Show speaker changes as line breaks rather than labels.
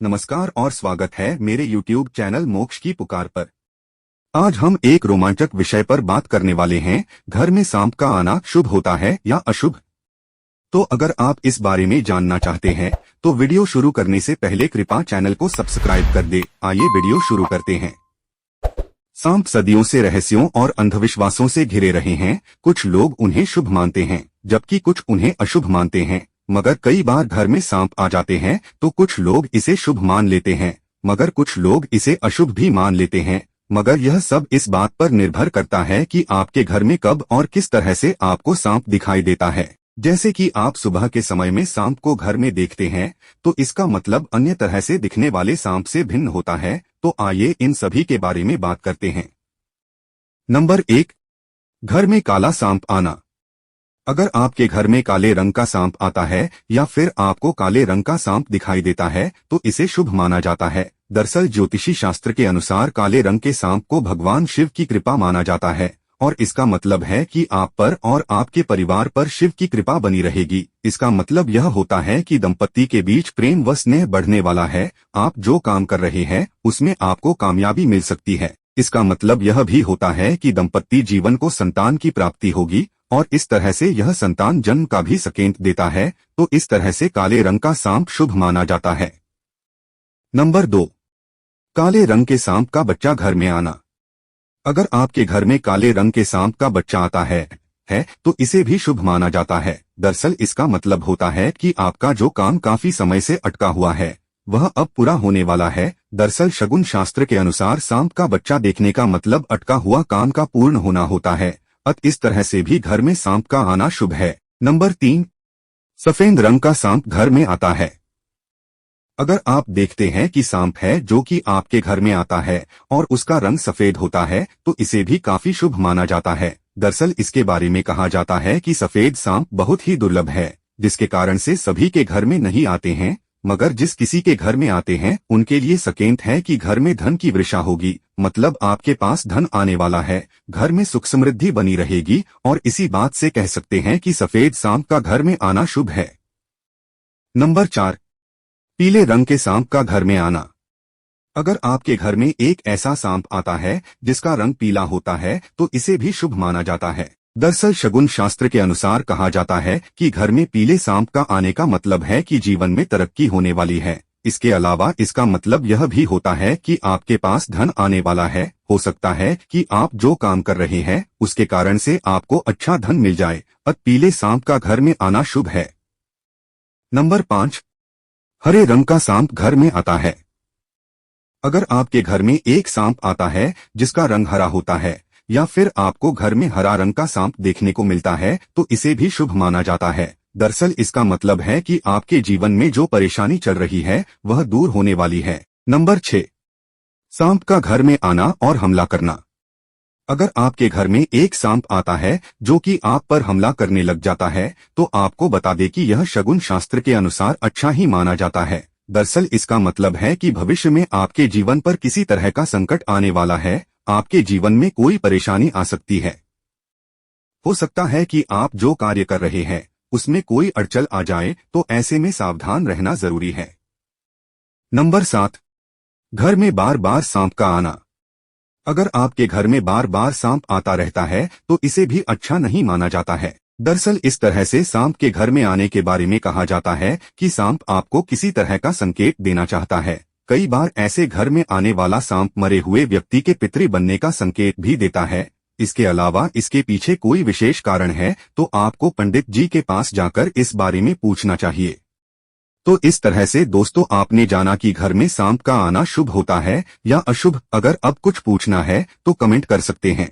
नमस्कार और स्वागत है मेरे YouTube चैनल मोक्ष की पुकार पर। आज हम एक रोमांचक विषय पर बात करने वाले हैं। घर में सांप का आना शुभ होता है या अशुभ? तो अगर आप इस बारे में जानना चाहते हैं तो वीडियो शुरू करने से पहले कृपया चैनल को सब्सक्राइब कर दे। आइए वीडियो शुरू करते हैं। सांप सदियों से रहस्यों और अंधविश्वासों से घिरे रहे हैं। कुछ लोग उन्हें शुभ मानते हैं जबकि कुछ उन्हें अशुभ मानते हैं। मगर कई बार घर में सांप आ जाते हैं तो कुछ लोग इसे शुभ मान लेते हैं मगर कुछ लोग इसे अशुभ भी मान लेते हैं। मगर यह सब इस बात पर निर्भर करता है कि आपके घर में कब और किस तरह से आपको सांप दिखाई देता है। जैसे कि आप सुबह के समय में सांप को घर में देखते हैं तो इसका मतलब अन्य तरह से दिखने वाले सांप से भिन्न होता है। तो आइए इन सभी के बारे में बात करते हैं। नंबर 1, घर में काला सांप आना। अगर आपके घर में काले रंग का सांप आता है या फिर आपको काले रंग का सांप दिखाई देता है तो इसे शुभ माना जाता है। दरअसल ज्योतिषी शास्त्र के अनुसार काले रंग के सांप को भगवान शिव की कृपा माना जाता है और इसका मतलब है कि आप पर और आपके परिवार पर शिव की कृपा बनी रहेगी। इसका मतलब यह होता है कि दंपत्ति के बीच प्रेम व स्नेह बढ़ने वाला है। आप जो काम कर रहे हैं उसमें आपको कामयाबी मिल सकती है। इसका मतलब यह भी होता है कि दंपत्ति जीवन को संतान की प्राप्ति होगी और इस तरह से यह संतान जन्म का भी संकेत देता है। तो इस तरह से काले रंग का सांप शुभ माना जाता है। नंबर 2, काले रंग के सांप का बच्चा घर में आना। अगर आपके घर में काले रंग के सांप का बच्चा आता है तो इसे भी शुभ माना जाता है। दरअसल इसका मतलब होता है कि आपका जो काम काफी समय से अटका हुआ है वह अब पूरा होने वाला है। दरअसल शगुन शास्त्र के अनुसार सांप का बच्चा देखने का मतलब अटका हुआ काम का पूर्ण होना होता है। इस तरह से भी घर में सांप का आना शुभ है। नंबर 3, सफेद रंग का सांप घर में आता है। अगर आप देखते हैं कि सांप है जो कि आपके घर में आता है और उसका रंग सफेद होता है तो इसे भी काफी शुभ माना जाता है। दरअसल इसके बारे में कहा जाता है कि सफेद सांप बहुत ही दुर्लभ है जिसके कारण से सभी के घर में नहीं आते हैं। मगर जिस किसी के घर में आते हैं उनके लिए संकेत है कि घर में धन की वर्षा होगी, मतलब आपके पास धन आने वाला है, घर में सुख समृद्धि बनी रहेगी और इसी बात से कह सकते हैं कि सफेद सांप का घर में आना शुभ है। नंबर 4, पीले रंग के सांप का घर में आना। अगर आपके घर में एक ऐसा सांप आता है जिसका रंग पीला होता है तो इसे भी शुभ माना जाता है। दरअसल शगुन शास्त्र के अनुसार कहा जाता है कि घर में पीले सांप का आने का मतलब है कि जीवन में तरक्की होने वाली है। इसके अलावा इसका मतलब यह भी होता है कि आपके पास धन आने वाला है। हो सकता है कि आप जो काम कर रहे हैं उसके कारण से आपको अच्छा धन मिल जाए। पीले सांप का घर में आना शुभ है। नंबर 5, हरे रंग का सांप घर में आता है। अगर आपके घर में एक सांप आता है जिसका रंग हरा होता है या फिर आपको घर में हरा रंग का सांप देखने को मिलता है तो इसे भी शुभ माना जाता है। दरअसल इसका मतलब है कि आपके जीवन में जो परेशानी चल रही है वह दूर होने वाली है। नंबर 6, सांप का घर में आना और हमला करना। अगर आपके घर में एक सांप आता है जो कि आप पर हमला करने लग जाता है तो आपको बता दे कि यह शगुन शास्त्र के अनुसार अच्छा ही माना जाता है। दरअसल इसका मतलब है कि भविष्य में आपके जीवन पर किसी तरह का संकट आने वाला है। आपके जीवन में कोई परेशानी आ सकती है। हो सकता है कि आप जो कार्य कर रहे हैं उसमें कोई अड़चन आ जाए तो ऐसे में सावधान रहना जरूरी है। नंबर 7, घर में बार बार सांप का आना। अगर आपके घर में बार बार सांप आता रहता है तो इसे भी अच्छा नहीं माना जाता है। दरअसल इस तरह से सांप के घर में आने के बारे में कहा जाता है कि सांप आपको किसी तरह का संकेत देना चाहता है। कई बार ऐसे घर में आने वाला सांप मरे हुए व्यक्ति के पितृ बनने का संकेत भी देता है। इसके अलावा इसके पीछे कोई विशेष कारण है तो आपको पंडित जी के पास जाकर इस बारे में पूछना चाहिए। तो इस तरह से दोस्तों आपने जाना कि घर में सांप का आना शुभ होता है या अशुभ। अगर अब कुछ पूछना है तो कमेंट कर सकते हैं।